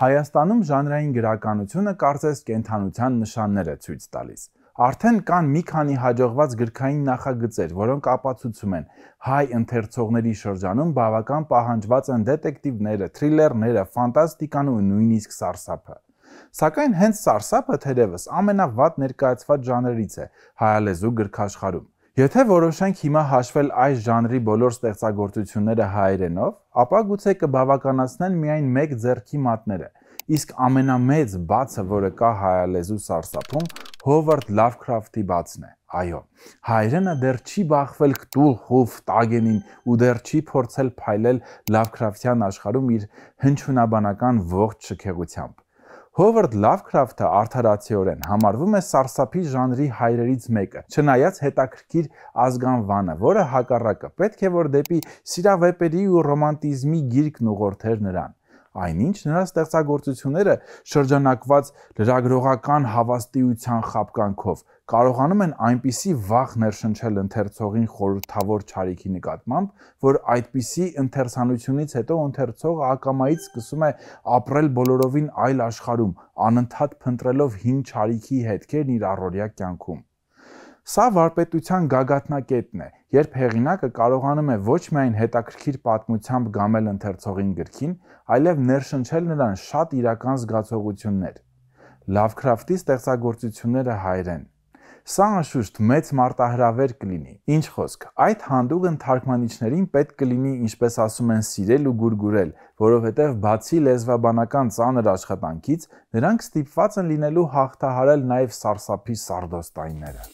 Հայաստանում ժանրային գրականությունը կարծես կենդանության նշաններ է ցույց տալիս։ Արդեն կան մի քանի հաջողված գրքային նախագծեր, որոնք ապացուցում են հայ ընթերցողների շրջանում բավական պահանջված են դետեկտիվները, թրիլերները, ֆանտաստիկան ու նույնիսկ սարսափը։ Սակայն հենց սարսափը թերևս ամենավատ ներկայացված ժանրերից է հայալեզու գրքաշխարհում։ Եթե որոշենք հիմա հաշվել այս ժանրի բոլոր ստեղծագործությունները հայերենով, ապա գուցե կբավականացնեն միայն մեկ ձեռքի մատները, իսկ ամենամեծ բացը, որը կա հայալեզու սարսափում, Հովարդ Լավքրաֆթի բացն է։ Այո, հայերենը դեռ չի բախվել Կտուլխու Տագենին ու դեռ չի փորձել փայլել Լավքրաֆթյան աշխարհում իր հնչյունաբանական ողջ շքեղությամբ։ Հովարդ Լավքրաֆթը արդարացիորեն համարվում է սարսափի ժանրի հայրերից մեկը, չնայած հետաքրքիր ազգանվանը, որը հակառակը պետք է որ դեպի սիրավեպերի ու ռոմանտիզմի գիրկն ուղղորդեր նրան։ Այնինչ նրա ստեղծագործությունները շրջանակված լրագրողական հավաստիության խաբկանքով կարողանում են այնպիսի վախ ներշնչել ընթերցողին խորհրդավոր չարիքի նկատմամբ, որ այդպիսի ընթերցանությունից հետո ընթերցողը ակամայից սկսում է ապրել բոլորովին այլ աշխարհում, անընդհատ փնտրելով հին չարիքի հետքերն իր առօրյա կյանքում։ Սա վարպետության գագաթնակետն է, երբ հեղինակը կարողանում է ոչ միայն հետաքրքիր պատմությամբ գամել ընթերցողին գրքին, այլև ներշնչել նրան շատ իրական զգացողություններ։ Լավքրաֆթի ստեղծագործությունները հայերեն։ Սա անշուշտ մեծ մարտահրավեր կլինի։ Ինչ խոսք, այդ հանդուգն թարգմանիչներին պետք կլինի, ինչպես ասում են, սիրել ու գուրգուրել, որովհետև բացի լեզվաբանական ծանր աշխատանքից, նրանք ստիպված են լինելու հաղթահարել նաև սարսափի սարդոստայինները։